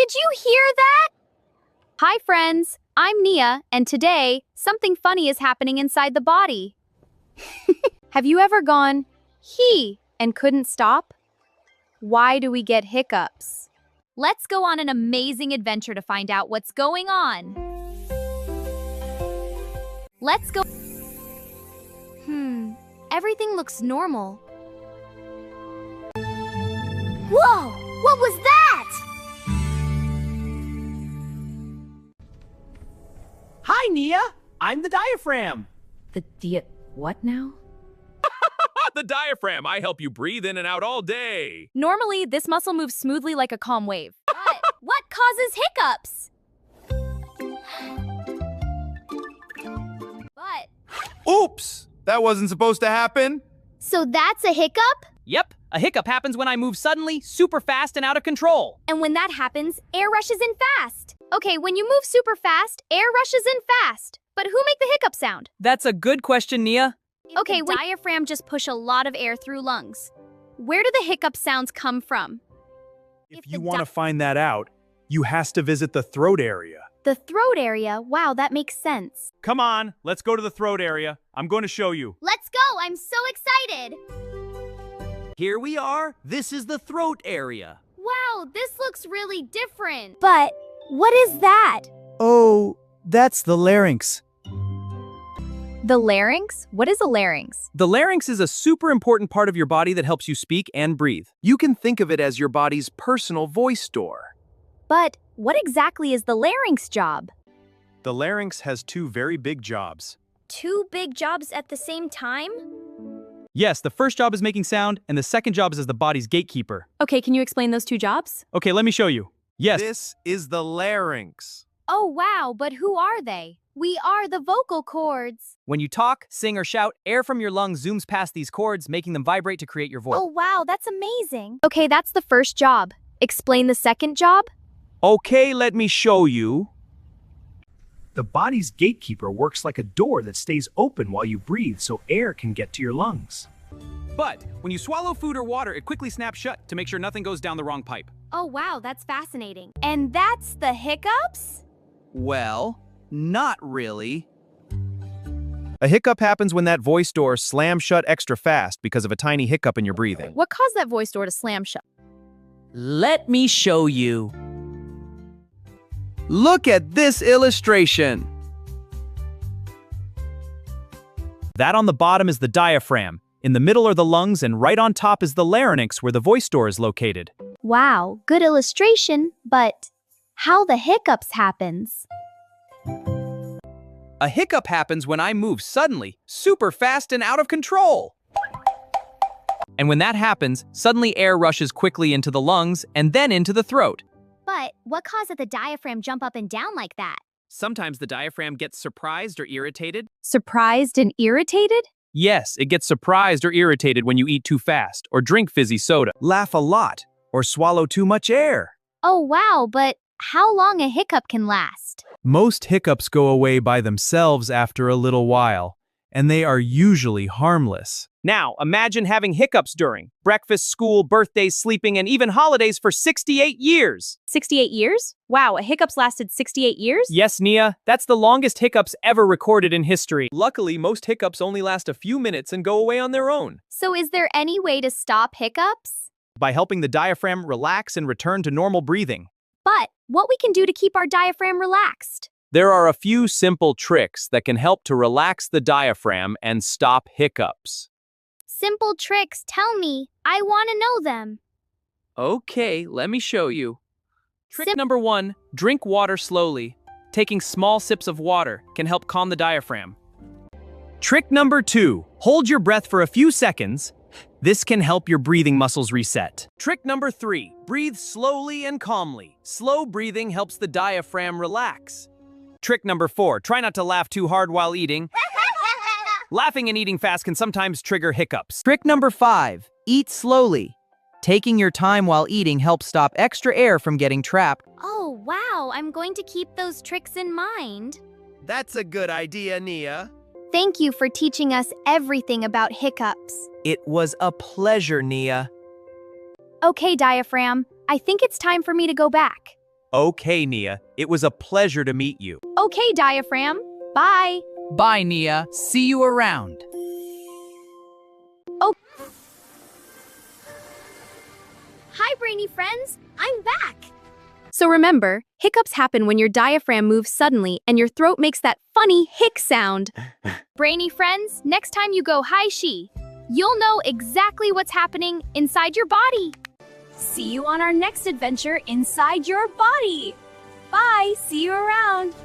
Did you hear that? Hi, friends. I'm Nia, and today, something funny is happening inside the body. Have you ever gone, "He," and couldn't stop? Why do we get hiccups? Let's go on an amazing adventure to find out what's going on. Let's go. Everything looks normal. Whoa! What was that? Hi, Nia. I'm the diaphragm. What now? The diaphragm. I help you breathe in and out all day. Normally, this muscle moves smoothly like a calm wave. But what causes hiccups? Oops! That wasn't supposed to happen. So that's a hiccup? Yep, a hiccup happens when I move suddenly, super fast, and out of control. And when that happens, air rushes in fast. Okay, when you move super fast, air rushes in fast. But who make the hiccup sound? That's a good question, Nia. Okay, the diaphragm just push a lot of air through lungs. Where do the hiccup sounds come from? If you want to find that out, you has to visit the throat area. The throat area? Wow, that makes sense. Come on, let's go to the throat area. I'm going to show you. Let's go! I'm so excited! Here we are. This is the throat area. Wow, this looks really different. But what is that? Oh, that's the larynx. The larynx? What is a larynx? The larynx is a super important part of your body that helps you speak and breathe. You can think of it as your body's personal voice door. But what exactly is the larynx job? The larynx has two very big jobs. Two big jobs at the same time? Yes, the first job is making sound, and the second job is as the body's gatekeeper. Okay, can you explain those two jobs? Okay, let me show you. Yes. This is the larynx. Oh, wow, but who are they? We are the vocal cords. When you talk, sing, or shout, air from your lungs zooms past these cords, making them vibrate to create your voice. Oh, wow, that's amazing. Okay, that's the first job. Explain the second job? Okay, let me show you. The body's gatekeeper works like a door that stays open while you breathe so air can get to your lungs. But when you swallow food or water, it quickly snaps shut to make sure nothing goes down the wrong pipe. Oh, wow, that's fascinating. And that's the hiccups? Well, not really. A hiccup happens when that voice door slams shut extra fast because of a tiny hiccup in your breathing. What caused that voice door to slam shut? Let me show you. Look at this illustration. That on the bottom is the diaphragm. In the middle are the lungs, and right on top is the larynx where the voice door is located. Wow, good illustration, but how the hiccups happens? A hiccup happens when I move suddenly, super fast and out of control. And when that happens, suddenly air rushes quickly into the lungs and then into the throat. But what causes the diaphragm jump up and down like that? Sometimes the diaphragm gets surprised or irritated. Surprised and irritated? Yes, it gets surprised or irritated when you eat too fast, or drink fizzy soda, laugh a lot, or swallow too much air. Oh, wow, but how long a hiccup can last? Most hiccups go away by themselves after a little while, and they are usually harmless. Now, imagine having hiccups during breakfast, school, birthdays, sleeping, and even holidays for 68 years. 68 years? Wow, a hiccups lasted 68 years? Yes, Nia, that's the longest hiccups ever recorded in history. Luckily, most hiccups only last a few minutes and go away on their own. So is there any way to stop hiccups? By helping the diaphragm relax and return to normal breathing. But what we can do to keep our diaphragm relaxed? There are a few simple tricks that can help to relax the diaphragm and stop hiccups. Simple tricks, tell me. I want to know them. Okay, let me show you. Trick number 1, drink water slowly. Taking small sips of water can help calm the diaphragm. Trick number 2, hold your breath for a few seconds. This can help your breathing muscles reset. Trick number 3, breathe slowly and calmly. Slow breathing helps the diaphragm relax. Trick number 4, try not to laugh too hard while eating. Laughing and eating fast can sometimes trigger hiccups. Trick number 5, eat slowly. Taking your time while eating helps stop extra air from getting trapped. Oh, wow, I'm going to keep those tricks in mind. That's a good idea, Nia. Thank you for teaching us everything about hiccups. It was a pleasure, Nia. Okay, diaphragm, I think it's time for me to go back. Okay, Nia, it was a pleasure to meet you. Okay, diaphragm. Bye. Bye, Nia. See you around. Hi, brainy friends. I'm back. So remember, hiccups happen when your diaphragm moves suddenly and your throat makes that funny hic sound. Brainy friends, next time you go hi-shi, you'll know exactly what's happening inside your body. See you on our next adventure inside your body. Bye. See you around.